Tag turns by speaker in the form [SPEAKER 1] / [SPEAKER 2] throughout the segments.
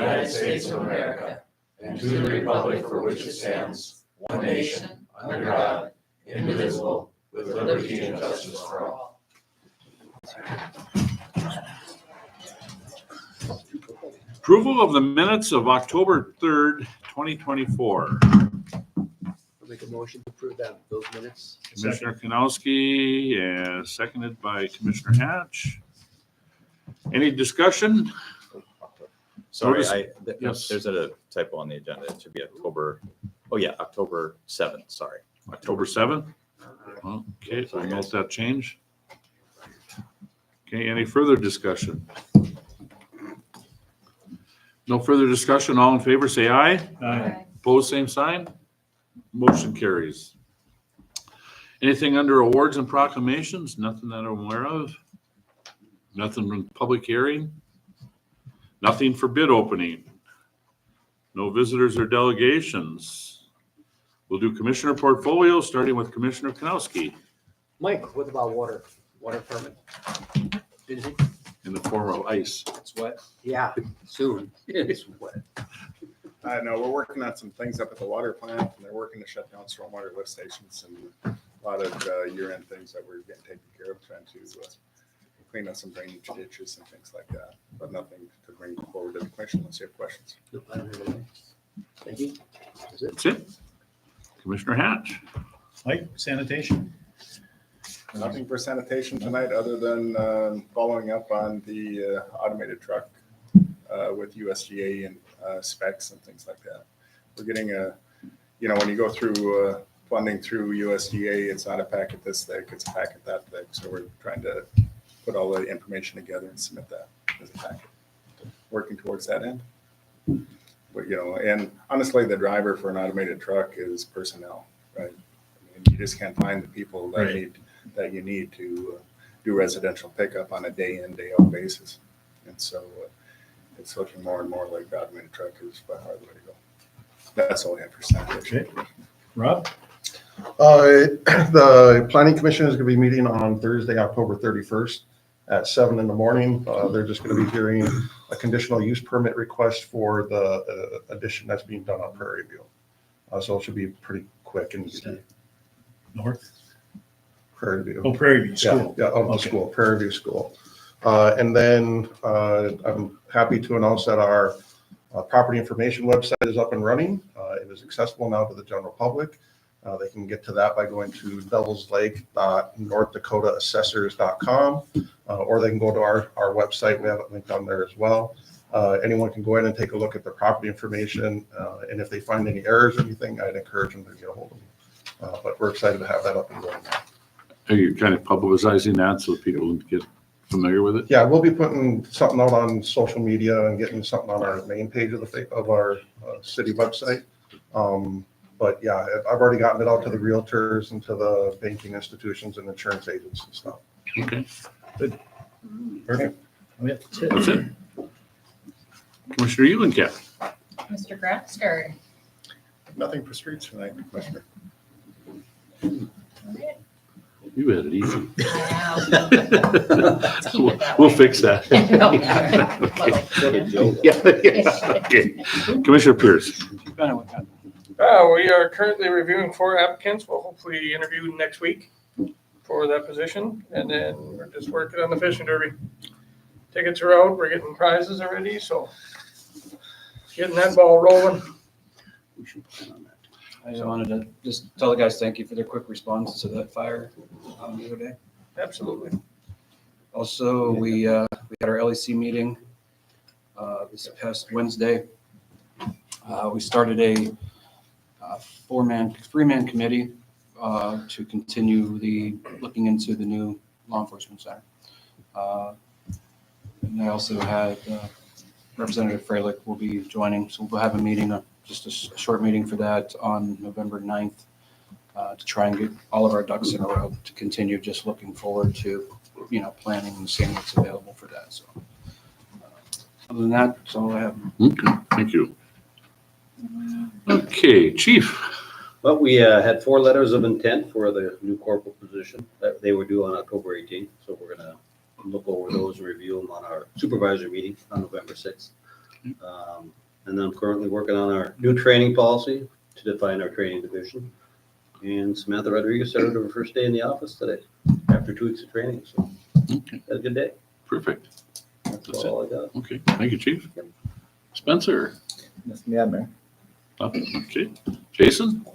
[SPEAKER 1] United States of America and to the republic for which it stands, one nation, under God, indivisible, with liberty and justice for all.
[SPEAKER 2] Approval of the minutes of October 3rd, 2024.
[SPEAKER 3] I'll make a motion to approve those minutes.
[SPEAKER 2] Commissioner Kanowski, seconded by Commissioner Hatch. Any discussion?
[SPEAKER 4] Sorry,
[SPEAKER 2] Yes.
[SPEAKER 4] there's a typo on the agenda. It should be October 7th, sorry.
[SPEAKER 2] October 7th? Okay, we'll note that change. Okay, any further discussion? No further discussion. All in favor, say aye.
[SPEAKER 1] Aye.
[SPEAKER 2] Opposed, same sign. Motion carries. Anything under awards and proclamations? Nothing that I'm aware of. Nothing from public hearing. Nothing for bid opening. No visitors or delegations. We'll do commissioner portfolio, starting with Commissioner Kanowski
[SPEAKER 3] Mike, what about water permit? Anything?
[SPEAKER 2] in the form of ice.
[SPEAKER 3] It's wet. Yeah, soon. It's wet.
[SPEAKER 5] I know, we're working on some things up at the water plant, and they're working to shut down stormwater lift stations and a lot of year-end things that we're getting taken care of, trying to clean up some drainage ditches and things like that, but nothing to bring forward to the commission unless you have questions.
[SPEAKER 3] Nope, I don't have any. Thank you. That's it.
[SPEAKER 2] That's it. Commissioner Hatch.
[SPEAKER 1] Mike, sanitation?
[SPEAKER 5] Nothing for sanitation tonight, other than following up on the automated truck with USDA and specs and things like that. We're getting when you go through funding through USDA, it's not a packet this thick, it's a packet that thick. So we're trying to put all the information together and submit that as a packet. Working towards that end. But, and honestly, the driver for an automated truck is personnel, right? I mean, you just can't find the people that you need to do residential pickup on a day in, day out basis. And so it's looking more and more like the automated truck is by far the way to go. That's all I have for sanitation.
[SPEAKER 1] Okay. Rob?
[SPEAKER 6] The planning commission is going to be meeting on Thursday, October 31st at 7 in the morning. They're just going to be hearing a conditional use permit request for the addition that's being done on Prairie View. So it should be pretty quick and easy.
[SPEAKER 1] North?
[SPEAKER 6] Prairie View.
[SPEAKER 1] Oh, Prairie View School.
[SPEAKER 6] Yeah, of the
[SPEAKER 1] Okay.
[SPEAKER 6] school, Prairie View School. And then I'm happy to announce that our property information website is up and running. It is accessible now to the general public. They can get to that by going to devilslake.northdakotassessors.com, or they can go to our website. We have it linked on there as well. Anyone can go in and take a look at the property information, and if they find any errors or anything, I'd encourage them to get a hold of me. But we're excited to have that up and running now.
[SPEAKER 2] Are you kind of publicizing that so people get familiar with it?
[SPEAKER 6] Yeah, we'll be putting something out on social media and getting something on our main page of our city website. But yeah, I've already gotten it out to the realtors and to the banking institutions and insurance agents and stuff.
[SPEAKER 2] Okay,
[SPEAKER 1] Perfect. Oh, yeah, that's it.
[SPEAKER 2] that's it. Commissioner Eulenkamp.
[SPEAKER 7] Mr. Grafskard.
[SPEAKER 5] Nothing for streets tonight, Commissioner.
[SPEAKER 2] You had it easy.
[SPEAKER 7] Let's keep it that
[SPEAKER 2] We'll
[SPEAKER 7] way.
[SPEAKER 2] fix that. Okay. Commissioner Pierce.
[SPEAKER 8] We are currently reviewing 4 applicants. We'll hopefully interview next week for that position. And then we're just working on the fishing derby. Tickets are out. We're getting prizes already. So getting that ball rolling.
[SPEAKER 3] We should plan on that. I wanted to just tell the guys thank you for their quick response to that fire the other day.
[SPEAKER 8] Absolutely.
[SPEAKER 3] Also, we had our LEC meeting this past Wednesday. We started a three-man committee to continue looking into the new law enforcement center. And I also had Representative Freilich will be joining, so we'll have a meeting, just a short meeting for that on November 9th to try and get all of our ducks in a row to continue just looking forward to, planning and seeing what's available for that. So other than that, that's all I have.
[SPEAKER 2] Okay, thank you. Okay, Chief.
[SPEAKER 9] But we had 4 letters of intent for the new corporal position that they were due on October 18th. So we're going to look over those and review them on our supervisor meeting on November 6th. And then I'm currently working on our new training policy to define our training division. And Samantha Rodriguez started her first day in the office today, after 2 weeks of training, so
[SPEAKER 2] Okay,
[SPEAKER 9] had a good day.
[SPEAKER 2] perfect.
[SPEAKER 9] That's all I got.
[SPEAKER 2] Okay, thank you, Chief. Spencer?
[SPEAKER 1] Mayor.
[SPEAKER 2] Nothing, okay. Jason?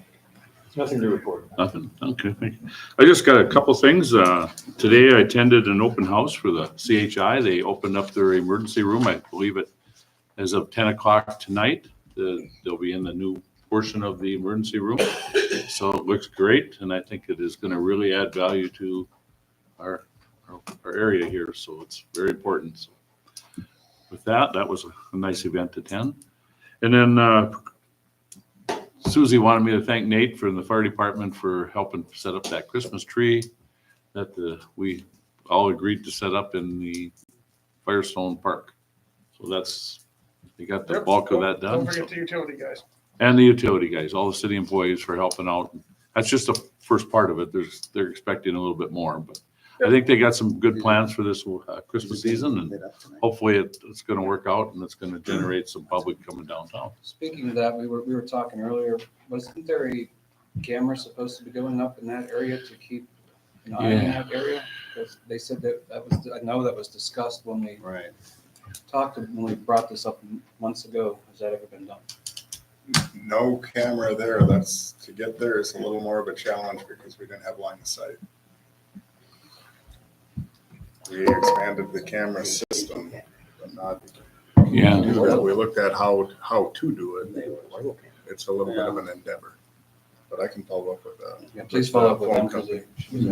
[SPEAKER 1] Nothing to report.
[SPEAKER 2] Nothing, okay, thank you. I just got a couple things. Today I attended an open house for the CHI. They opened up their emergency room, I believe it, as of 10 o'clock tonight. They'll be in the new portion of the emergency room. So it looks great, and I think it is gonna really add value to our area here, so it's very important. So with that, that was a nice event to attend. And then Susie wanted me to thank Nate from the fire department for helping set up that Christmas tree that we all agreed to set up in the Firestone Park. So we got the
[SPEAKER 8] Yep.
[SPEAKER 2] bulk of that
[SPEAKER 8] Don't
[SPEAKER 2] done.
[SPEAKER 8] forget the utility guys.
[SPEAKER 2] And the utility guys, all the city employees for helping out. That's just the first part of it. They're expecting a little bit more, but I think they got some good plans for this Christmas season, and hopefully it's gonna work out and it's gonna generate some public coming downtown.
[SPEAKER 3] Speaking of that, we were talking earlier, wasn't there a camera supposed to be going up in that area to keep an eye on that area? Because they said that was, I know that was discussed when we
[SPEAKER 9] Right.
[SPEAKER 3] when we brought this up months ago. Has that ever been done?
[SPEAKER 5] No camera there. To get there is a little more of a challenge because we didn't have line of sight. We expanded the camera system, but not.
[SPEAKER 2] Yeah.
[SPEAKER 5] We looked at how to do it. It's a little bit of an endeavor, but I can follow up with that.
[SPEAKER 3] Yeah, please follow up with them
[SPEAKER 5] Phone
[SPEAKER 3] because she was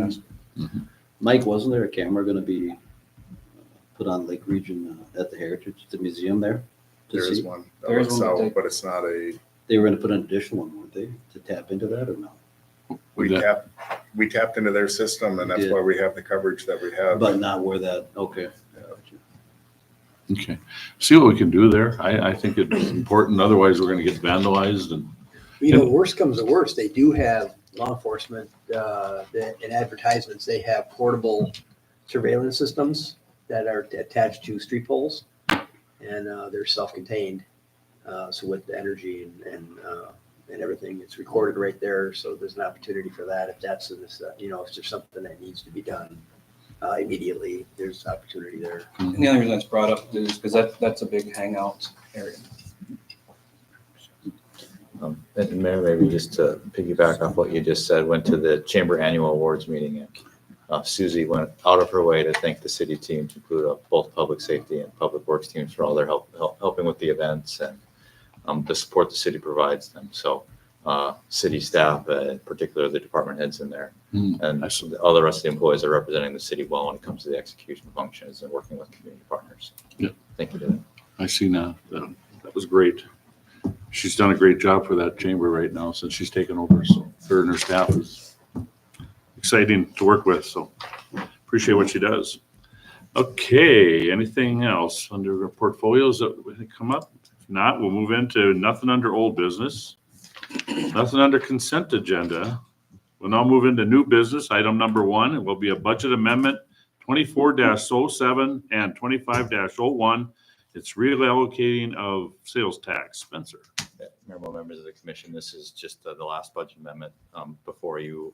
[SPEAKER 3] asking.
[SPEAKER 9] Mike, wasn't there a camera gonna be put on Lake Region at the Heritage, the museum there? to
[SPEAKER 5] There is
[SPEAKER 9] see?
[SPEAKER 5] one that
[SPEAKER 3] There is
[SPEAKER 5] looks
[SPEAKER 3] one, but
[SPEAKER 5] out, but it's not a,
[SPEAKER 9] They were gonna put an additional one, weren't they, to tap into that or no?
[SPEAKER 5] we tapped into their system and that's
[SPEAKER 9] Did.
[SPEAKER 5] why we have the coverage that we have.
[SPEAKER 9] But not where that, okay.
[SPEAKER 2] Okay. See what we can do there. I think it's important. Otherwise, we're gonna get vandalized and
[SPEAKER 10] You know, worst comes to worst, they do have law enforcement, in advertisements, they have portable surveillance systems that are attached to street poles. And, they're self-contained. So with the energy and everything, it's recorded right there. So there's an opportunity for that. If that's, if there's something that needs to be done, immediately, there's opportunity there.
[SPEAKER 3] And the only reason it's brought up is because that's a big hangout area.
[SPEAKER 4] And Mayor, maybe just to piggyback off what you just said, went to the Chamber Annual Awards meeting. And Susie went out of her way to thank the city team, to include both public safety and public works teams for all their helping with the events and the support the city provides them. So city staff, in particular the department heads in there, and all the rest of the employees are representing the city well when it comes to the execution functions and working with community partners.
[SPEAKER 2] Yeah.
[SPEAKER 4] Thank you, David.
[SPEAKER 2] I see now. That was great. She's done a great job for that chamber right now since she's taken over. So her and her staff is exciting to work with. So appreciate what she does. Okay, anything else under our portfolios that come up? If not, we'll move into nothing under old business, nothing under consent agenda. We'll now move into new business. Item number 1, it will be a budget amendment 24-07 and 25-01. It's reallocating of sales tax. Spencer.
[SPEAKER 4] Honorable members of the commission, this is just the last budget amendment before you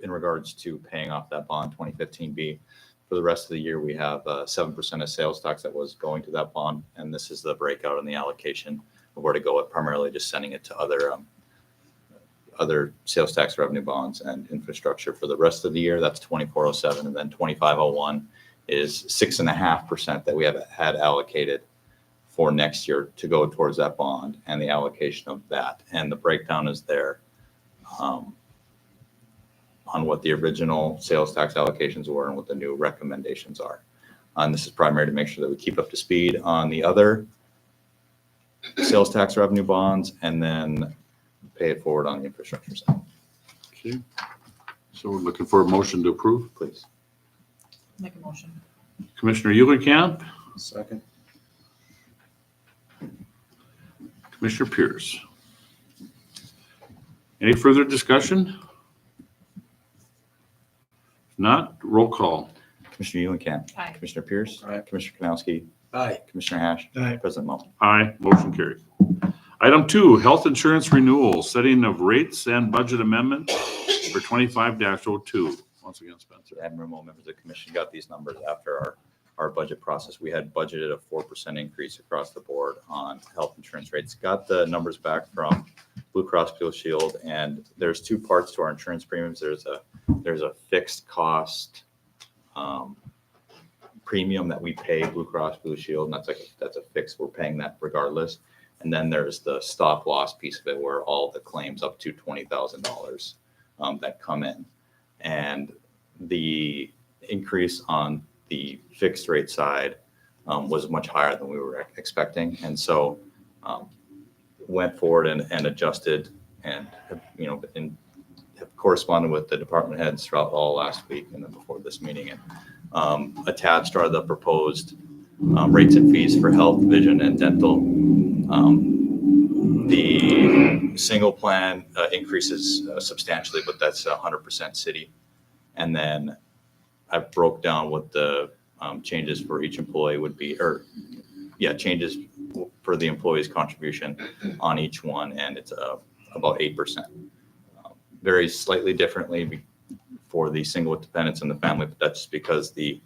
[SPEAKER 4] in regards to paying off that bond 2015B. For the rest of the year, we have 7% of sales tax that was going to that bond, and this is the breakout and the allocation of where to go with, primarily just sending it to other sales tax revenue bonds and infrastructure. For the rest of the year, that's 2407, and then 2501 is 6.5% that we have had allocated for next year to go towards that bond and the allocation of that. And the breakdown is there on what the original sales tax allocations were and what the new recommendations are. And this is primary to make sure that we keep up to speed on the other sales tax revenue bonds and then pay it forward on the infrastructure side.
[SPEAKER 2] Okay. So we're looking for a motion to approve.
[SPEAKER 4] Please.
[SPEAKER 7] Make a motion.
[SPEAKER 2] Commissioner Eulenkamp,
[SPEAKER 3] Second.
[SPEAKER 2] Commissioner Pierce. Any further discussion? If not, roll call.
[SPEAKER 4] Commissioner Eulenkamp.
[SPEAKER 7] Aye.
[SPEAKER 4] Commissioner Pierce.
[SPEAKER 3] Aye.
[SPEAKER 4] Commissioner Kanowski.
[SPEAKER 10] Aye.
[SPEAKER 4] Commissioner Hash.
[SPEAKER 6] Aye.
[SPEAKER 4] President Mo.
[SPEAKER 2] Aye, motion carried. Item 2, health insurance renewal, setting of rates and budget amendment for 25-02. Once again, Spencer.
[SPEAKER 4] Admiral Mo, members of the commission got these numbers after our budget process. We had budgeted a 4% increase across the board on health insurance rates. Got the numbers back from Blue Cross Blue Shield, and there's two parts to our insurance premiums. There's a fixed cost premium that we pay Blue Cross Blue Shield, and that's a fix. We're paying that regardless. And then there's the stop loss piece of it, where all the claims up to $20,000 that come in, and the increase on the fixed rate side was much higher than we were expecting, and so went forward and adjusted, and have corresponded with the department heads throughout all last week and then before this meeting, and attached are the proposed rates and fees for health, vision, and dental. The single plan increases substantially, but that's 100% city. And then I broke down what the changes for each employee would be, changes for the employee's contribution on each one, and it's about 8%. Varies slightly differently for the single dependents and the family, but that's because the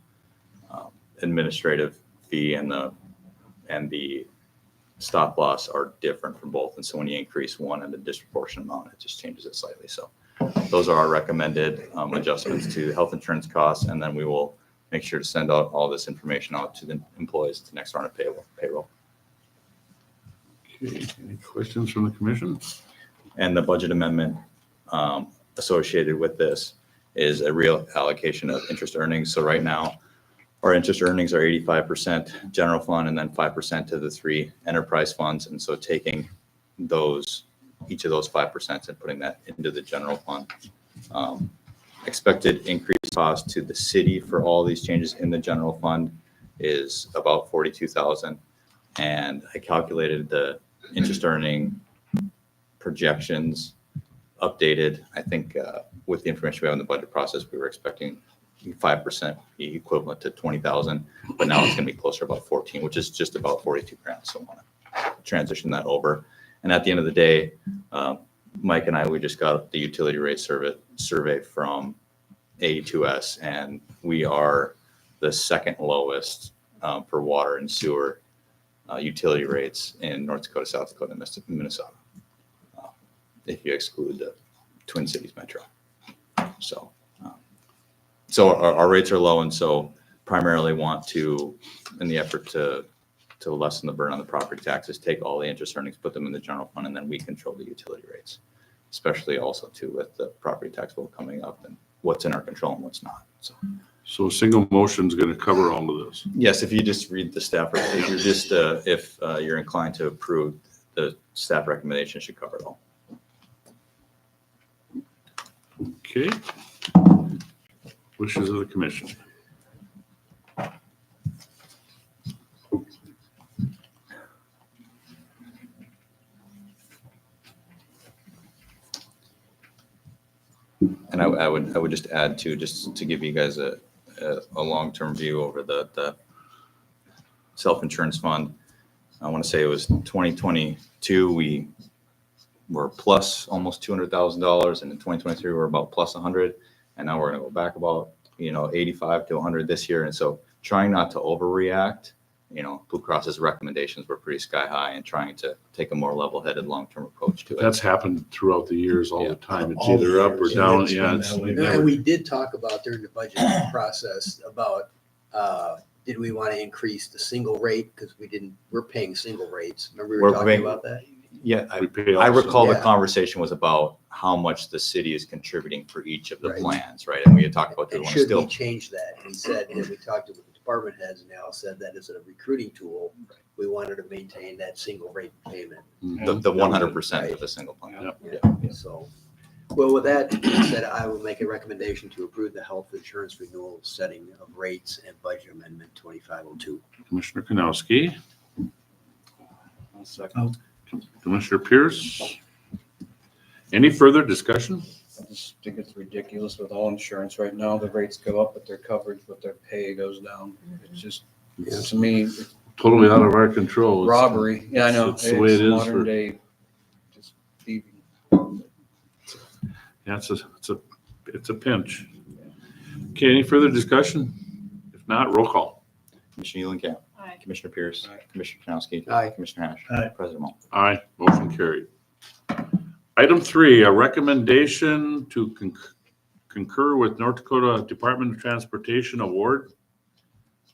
[SPEAKER 4] administrative fee and the stop loss are different for both. And so when you increase one and a disproportionate amount, it just changes it slightly. So those are our recommended adjustments to health insurance costs. And then we will make sure to send out all this information out to the employees to the next round of payroll.
[SPEAKER 2] Okay, any questions from the commission?
[SPEAKER 4] And the budget amendment associated with this is a real allocation of interest earnings. So right now, our interest earnings are 85% general fund and then 5% to the 3 enterprise funds. And so taking each of those 5% and putting that into the general fund. Expected increased cost to the city for all these changes in the general fund is about $42,000. And I calculated the interest earning projections updated. I think with the information we have in the budget process, we were expecting 5% be equivalent to 20,000, but now it's going to be closer to about 14, which is just about 42 grand. So I want to transition that over. And at the end of the day, Mike and we just got the utility rate survey from A2S, and we are the second lowest for water and sewer utility rates in North Dakota, South Dakota, and Minnesota, if you exclude the Twin Cities Metro. So our rates are low, and so primarily want to, in the effort to lessen the burden on the property taxes, take all the interest earnings, put them in the general fund, and then we control the utility rates, especially also too with the property tax bill coming up and what's in our control and what's not.
[SPEAKER 2] So a single motion is going to cover all of this.
[SPEAKER 4] Yes, if you just read the staff, if you're just if you're inclined to approve, the staff recommendation should cover it all.
[SPEAKER 2] Okay. Wishes of the commission.
[SPEAKER 4] And I would just add to, just to give you guys a long-term view over the self-insurance fund. I want to say it was 2022, we were plus almost $200,000, and in 2023 we're about plus 100, and now we're going to go back about 85 to 100 this year. And so trying not to overreact. Blue Cross's recommendations were pretty sky high, and trying to take a more level-headed long-term approach to it.
[SPEAKER 2] That's happened throughout the years all the time. It's
[SPEAKER 6] All the
[SPEAKER 2] either up or
[SPEAKER 6] years.
[SPEAKER 2] down.
[SPEAKER 6] It's
[SPEAKER 2] Yeah,
[SPEAKER 6] been
[SPEAKER 2] it's
[SPEAKER 6] that way.
[SPEAKER 2] never-
[SPEAKER 10] And we did talk about during the budget process about, did we want to increase the single rate? Because we're paying single rates. Remember we were
[SPEAKER 4] We're
[SPEAKER 10] talking
[SPEAKER 4] paying-
[SPEAKER 10] about that?
[SPEAKER 4] Yeah,
[SPEAKER 2] we pay
[SPEAKER 4] I
[SPEAKER 2] also.
[SPEAKER 4] recall the
[SPEAKER 10] Yeah.
[SPEAKER 4] conversation was about how much the city is contributing for each of the
[SPEAKER 10] Right.
[SPEAKER 4] plans, right? And we had talked about, do we
[SPEAKER 10] And
[SPEAKER 4] want to
[SPEAKER 10] should we
[SPEAKER 4] still,
[SPEAKER 10] change that? We said, and we talked with the department heads, and they all said that as a recruiting tool, we wanted to maintain that single rate payment.
[SPEAKER 4] the 100% of
[SPEAKER 10] Right.
[SPEAKER 4] the single plan.
[SPEAKER 2] Yep.
[SPEAKER 10] Yeah, so, well, with that being said, I will make a recommendation to approve the health insurance renewal setting of rates and budget amendment 2502.
[SPEAKER 2] Commissioner Kanowski,
[SPEAKER 3] I'll second.
[SPEAKER 2] Commissioner Pierce. Any further discussion?
[SPEAKER 3] I just think it's ridiculous with all insurance right now. The rates go up, but their coverage, but their pay goes down. It's just,
[SPEAKER 10] Yeah.
[SPEAKER 3] to me,
[SPEAKER 2] totally out of our control. It's-
[SPEAKER 3] Robbery, yeah, I know.
[SPEAKER 2] It's the way it is
[SPEAKER 3] Modern
[SPEAKER 2] for,
[SPEAKER 3] day, just thieving.
[SPEAKER 2] yeah, it's a pinch. Okay, any further discussion? If not, roll call.
[SPEAKER 4] Commissioner Eulenkamp.
[SPEAKER 7] Aye.
[SPEAKER 4] Commissioner Pierce.
[SPEAKER 3] Aye.
[SPEAKER 4] Commissioner Kanowski.
[SPEAKER 10] Aye.
[SPEAKER 4] Commissioner Hash.
[SPEAKER 1] Aye.
[SPEAKER 4] President Moe.
[SPEAKER 2] Aye, motion carried. Item 3, a recommendation to concur with North Dakota Department of Transportation award.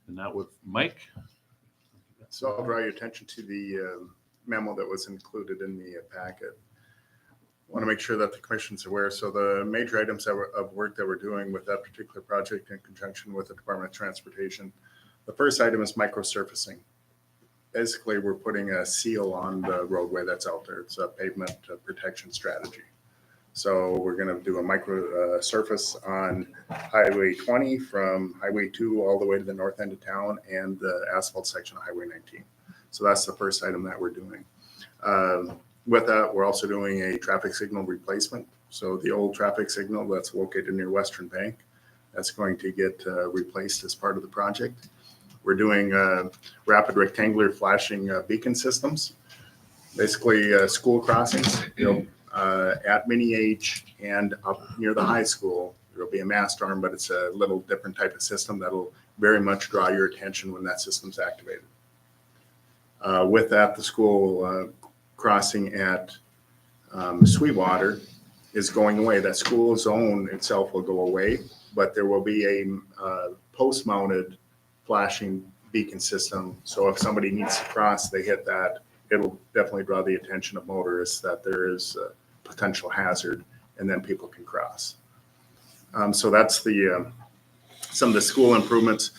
[SPEAKER 2] And that with Mike.
[SPEAKER 5] So I'll draw your attention to the memo that was included in the packet. Want to make sure that the commission's aware. So the major items of work that we're doing with that particular project in conjunction with the Department of Transportation. The first item is microsurfacing. Basically, we're putting a seal on the roadway that's out there. It's a pavement protection strategy. So we're going to do a micro surface on Highway 20 from Highway 2 all the way to the north end of town and the asphalt section of Highway 19. So that's the first item that we're doing. With that, we're also doing a traffic signal replacement. So the old traffic signal that's located near Western Bank, that's going to get replaced as part of the project. We're doing rapid rectangular flashing beacon systems. Basically, school crossings, at Mini H and up near the high school, there'll be a mast arm, but it's a little different type of system that'll very much draw your attention when that system's activated. With that, the school crossing at Sweetwater is going away. That school zone itself will go away, but there will be a post-mounted flashing beacon system. So if somebody needs to cross, they hit that, it'll definitely draw the attention of motorists that there is a potential hazard, and then people can cross. So that's the some of the school improvements.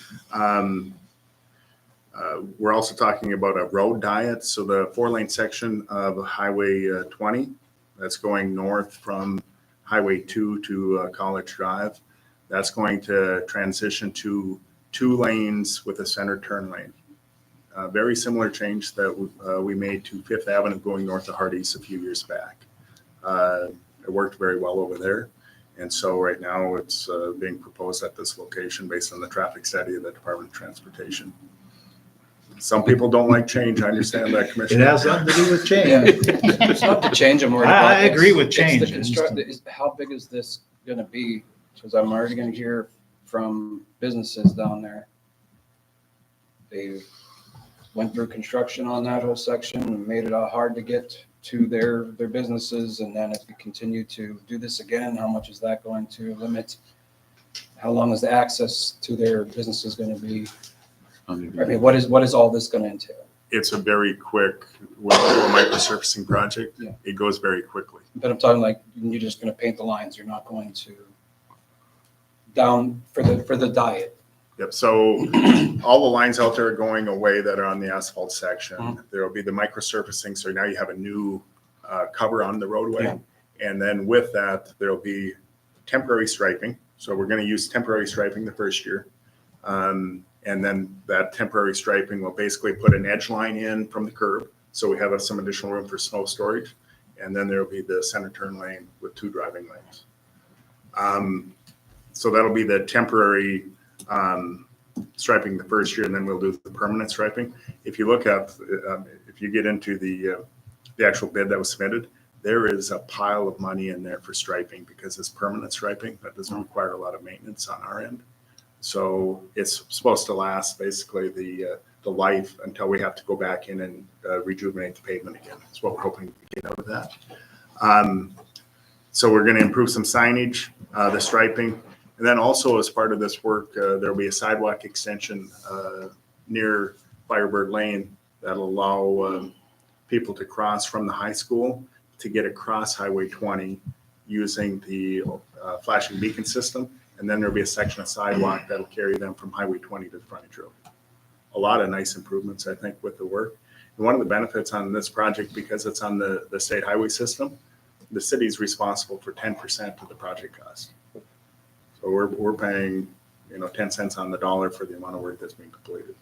[SPEAKER 5] We're also talking about a road diet. So the 4-lane section of Highway 20, that's going north from Highway 2 to College Drive, that's going to transition to 2 lanes with a center turn lane. Very similar change that we made to Fifth Avenue going north of Hardee's a few years back. It worked very well over there. And so right now it's being proposed at this location based on the traffic study of the Department of Transportation. Some people don't like change. I understand that,
[SPEAKER 1] It
[SPEAKER 5] Commissioner.
[SPEAKER 1] has nothing to do with change.
[SPEAKER 3] It's not the change I'm worried about.
[SPEAKER 1] I agree with
[SPEAKER 3] It's
[SPEAKER 1] change.
[SPEAKER 3] the how big is this gonna be? Because I'm already gonna hear from businesses down there. They went through construction on that whole section and made it hard to get to their businesses. And then if we continue to do this again, how much is that going to limit? How long is the access to their businesses gonna be? I mean, what is all this gonna entail?
[SPEAKER 5] It's a very quick, when you do a microsurfacing project,
[SPEAKER 3] Yeah.
[SPEAKER 5] it goes very quickly.
[SPEAKER 3] But I'm talking like, you're just gonna paint the lines, you're not going to down for the diet.
[SPEAKER 5] Yep, so all the lines out there are going away that are on the asphalt section.
[SPEAKER 3] Mhm.
[SPEAKER 5] There'll be the microsurfacing, so now you have a new cover on the roadway.
[SPEAKER 3] Yeah.
[SPEAKER 5] And then with that, there'll be temporary striping. So we're gonna use temporary striping the first year. And then that temporary striping will basically put an edge line in from the curb. So we have some additional room for snow storage. And then there'll be the center turn lane with 2 driving lanes. So that'll be the temporary striping the first year, and then we'll do the permanent striping. If you look at, if you get into the actual bid that was submitted, there is a pile of money in there for striping because it's permanent striping. That doesn't require a lot of maintenance on our end. So it's supposed to last basically the life until we have to go back in and rejuvenate the pavement again. That's what we're hoping to get out of that. So we're going to improve some signage, the striping. And then also as part of this work, there'll be a sidewalk extension near Firebird Lane that'll allow people to cross from the high school to get across Highway 20 using the flashing beacon system. And then there'll be a section of sidewalk that'll carry them from Highway 20 to the frontage road. A lot of nice improvements, I think, with the work. And one of the benefits on this project, because it's on the state highway system, the city's responsible for 10% of the project cost. So we're paying, 10 cents on the dollar for the amount of work that's being completed.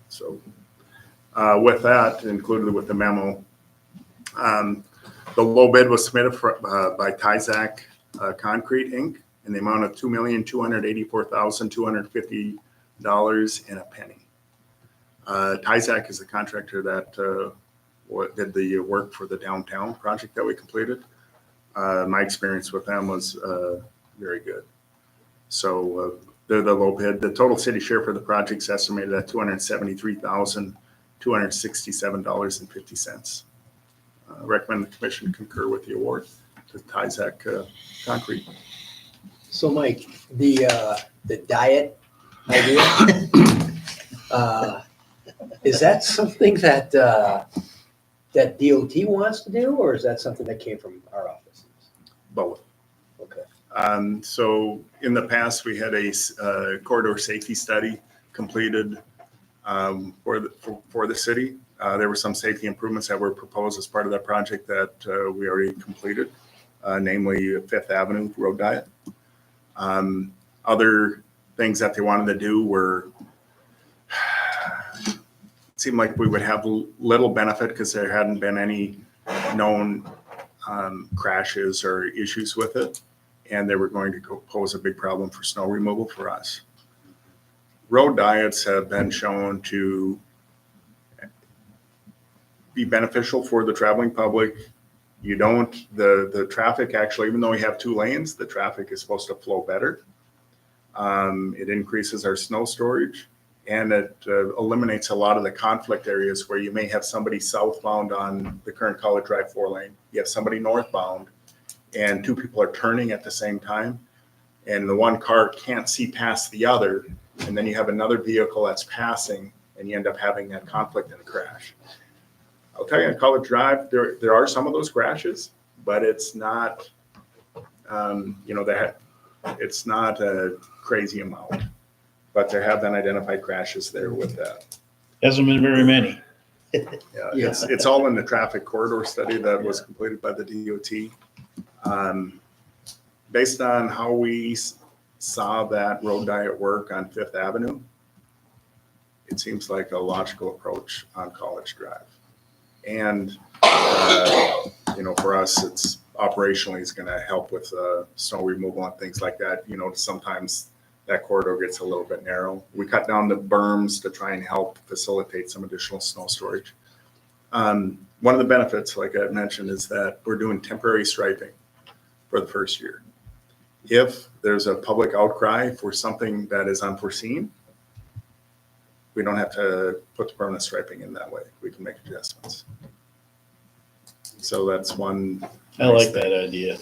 [SPEAKER 5] So with that, included with the memo, the low bid was submitted by Tyzac Concrete Inc. in the amount of $2,284,250 and a penny. Tyzak is the contractor that did the work for the downtown project that we completed. My experience with them was very good. So they're the low bid. The total city share for the project is estimated at $273,267.50. Recommend the commission concur with the award to Tyzak Concrete.
[SPEAKER 10] So Mike, the diet idea, is that something that, that DOT wants to do, or is that something that came from our offices?
[SPEAKER 5] Both.
[SPEAKER 10] Okay.
[SPEAKER 5] So in the past, we had a corridor safety study completed for the city. There were some safety improvements that were proposed as part of that project that we already completed, namely Fifth Avenue road diet. Other things that they wanted to do were, it seemed like we would have little benefit because there hadn't been any known crashes or issues with it. And they were going to pose a big problem for snow removal for us. Road diets have been shown to be beneficial for the traveling public. You don't, the traffic actually, even though we have 2 lanes, the traffic is supposed to flow better. It increases our snow storage, and it eliminates a lot of the conflict areas where you may have somebody southbound on the current College Drive 4-lane. You have somebody northbound, and 2 people are turning at the same time, and the one car can't see past the other, and then you have another vehicle that's passing, and you end up having that conflict and a crash. I'll tell you, on College Drive, there are some of those crashes, but it's not, it's not a crazy amount. But there have been identified crashes there with that.
[SPEAKER 11] Hasn't been very many.
[SPEAKER 5] Yeah, it's all in the traffic corridor study that was completed by the DOT. Based on how we saw that road diet work on Fifth Avenue, it seems like a logical approach on College Drive. And, for us, it's operationally is going to help with snow removal and things like that. Sometimes that corridor gets a little bit narrow. We cut down the berms to try and help facilitate some additional snow storage. One of the benefits, like I mentioned, is that we're doing temporary striping for the first year. If there's a public outcry for something that is unforeseen, we don't have to put the permanent striping in that way. We can make adjustments. So that's one.
[SPEAKER 11] I like that idea.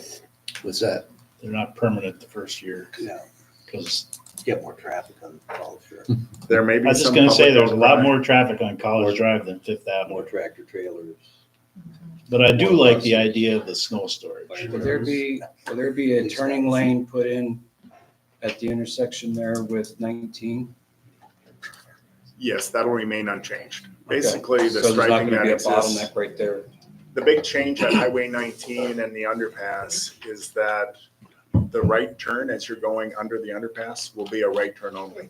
[SPEAKER 10] What's that?
[SPEAKER 11] They're not permanent the first year
[SPEAKER 10] No,
[SPEAKER 11] because
[SPEAKER 10] get more traffic on College Drive,
[SPEAKER 5] There may be
[SPEAKER 11] I was just
[SPEAKER 5] some
[SPEAKER 11] going to say
[SPEAKER 5] public
[SPEAKER 11] there's a lot
[SPEAKER 5] outcry.
[SPEAKER 11] more traffic on College Drive than Fifth
[SPEAKER 10] more
[SPEAKER 11] Avenue.
[SPEAKER 10] tractor trailers.
[SPEAKER 11] But I do like the idea of the snow storage.
[SPEAKER 3] Will there be a turning lane put in at the intersection there with 19?
[SPEAKER 5] Yes, that'll remain unchanged. Basically, the
[SPEAKER 3] So there's not
[SPEAKER 5] striping
[SPEAKER 3] going to
[SPEAKER 5] that
[SPEAKER 3] be a
[SPEAKER 5] exists.
[SPEAKER 3] bottleneck right there.
[SPEAKER 5] The big change at Highway 19 and the underpass is that the right turn as you're going under the underpass will be a right turn only.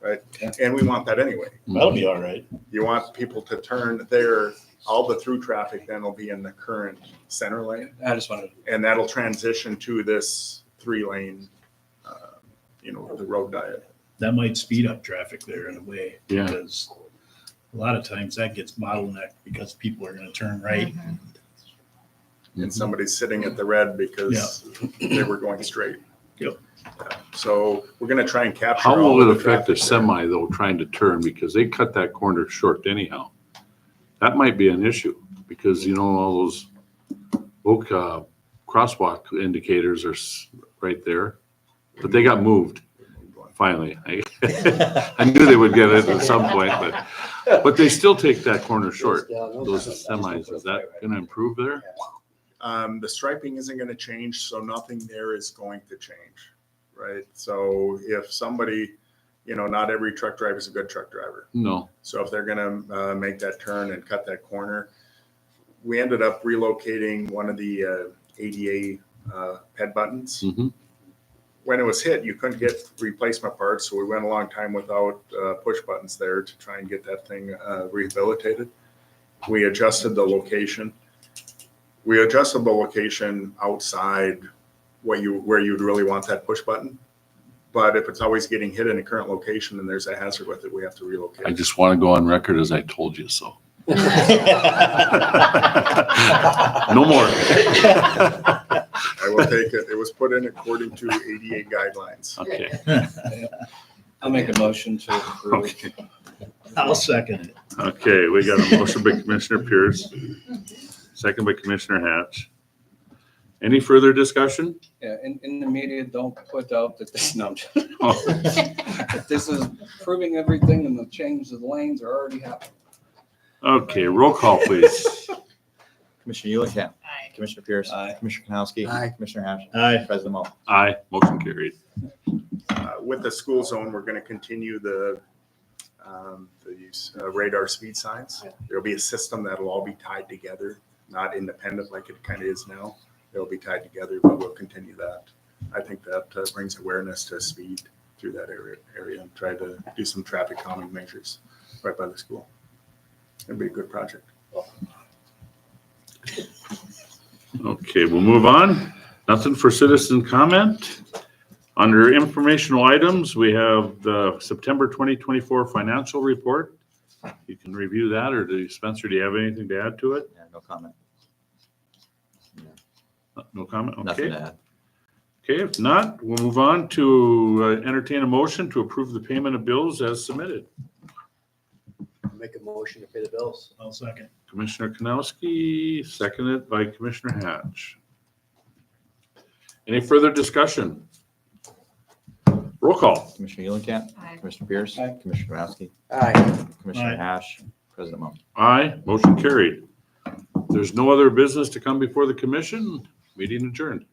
[SPEAKER 5] Right? And we want that anyway.
[SPEAKER 11] That'll be all right.
[SPEAKER 5] You want people to turn there, all the through traffic then will be in the current center lane,
[SPEAKER 3] I just wanted,
[SPEAKER 5] and that'll transition to this 3-lane, the road diet.
[SPEAKER 11] That might speed up traffic there in a way.
[SPEAKER 2] Yeah.
[SPEAKER 11] Because a lot of times that gets bottlenecked because people are going to turn right.
[SPEAKER 5] And somebody's sitting at the red because they were going straight.
[SPEAKER 11] Yep.
[SPEAKER 5] So we're going to try and capture.
[SPEAKER 2] How
[SPEAKER 5] all
[SPEAKER 2] will
[SPEAKER 5] of
[SPEAKER 2] it
[SPEAKER 5] the
[SPEAKER 2] affect a
[SPEAKER 5] traffic there.
[SPEAKER 2] semi though, trying to turn, because they cut that corner short anyhow? That might be an issue, because all those oak crosswalk indicators are right there, but they got moved finally. I knew they would get it at some point, but they still take that corner short. Those semis, is that going to improve there?
[SPEAKER 5] The striping isn't going to change, so nothing there is going to change, right? So if somebody, not every truck driver is a good truck driver.
[SPEAKER 2] No.
[SPEAKER 5] So if they're going to make that turn and cut that corner, we ended up relocating one of the ADA head buttons.
[SPEAKER 2] Mhm.
[SPEAKER 5] When it was hit, you couldn't get replacement parts, so we went a long time without push buttons there to try and get that thing rehabilitated. We adjusted the location. We adjusted the location outside where you'd really want that push button. But if it's always getting hit in a current location and there's a hazard with it, we have to relocate.
[SPEAKER 2] I just want to go on record as I told you so. No more.
[SPEAKER 5] I will take it. It was put in according to ADA guidelines.
[SPEAKER 2] Okay.
[SPEAKER 3] I'll make a motion to approve.
[SPEAKER 2] Okay.
[SPEAKER 11] I'll second it.
[SPEAKER 2] Okay, we got a motion by Commissioner Pierce, second by Commissioner Hatch. Any further discussion?
[SPEAKER 3] Yeah, in the media, don't put out that this, no, I'm just-
[SPEAKER 2] Oh,
[SPEAKER 3] that this is proving everything and the changes of the lanes are already happening.
[SPEAKER 2] okay, roll call, please.
[SPEAKER 4] Commissioner Eulichamp.
[SPEAKER 7] Aye.
[SPEAKER 4] Commissioner Pierce.
[SPEAKER 3] Aye.
[SPEAKER 4] Commissioner Kanowski.
[SPEAKER 10] Aye.
[SPEAKER 4] Commissioner Hatch.
[SPEAKER 11] Aye.
[SPEAKER 4] President Moe.
[SPEAKER 2] Aye, motion carried.
[SPEAKER 5] With the school zone, we're going to continue the radar speed signs. There'll be a system that'll all be tied together, not independent like it kind of is now. They'll be tied together, but we'll continue that. I think that brings awareness to speed through that area and try to do some traffic calming measures right by the school. It'd be a good project.
[SPEAKER 2] Okay, we'll move on. Nothing for citizen comment. Under informational items, we have the September 2024 financial report. You can review that, or Spencer, do you have anything to add to it?
[SPEAKER 4] Yeah, no comment.
[SPEAKER 2] No comment?
[SPEAKER 4] Nothing
[SPEAKER 2] Okay.
[SPEAKER 4] to add.
[SPEAKER 2] Okay, if not, we'll move on to entertain a motion to approve the payment of bills as submitted.
[SPEAKER 10] Make a motion to pay the bills.
[SPEAKER 11] I'll second.
[SPEAKER 2] Commissioner Kanowski, seconded by Commissioner Hatch. Any further discussion? Roll call.
[SPEAKER 4] Commissioner Eulichamp.
[SPEAKER 7] Aye.
[SPEAKER 4] Commissioner Pierce.
[SPEAKER 3] Aye.
[SPEAKER 4] Commissioner Kanowski.
[SPEAKER 10] Aye.
[SPEAKER 4] Commissioner
[SPEAKER 11] Aye.
[SPEAKER 4] Hatch. President Moe.
[SPEAKER 2] Aye, motion carried. There's no other business to come before the commission. Meeting adjourned.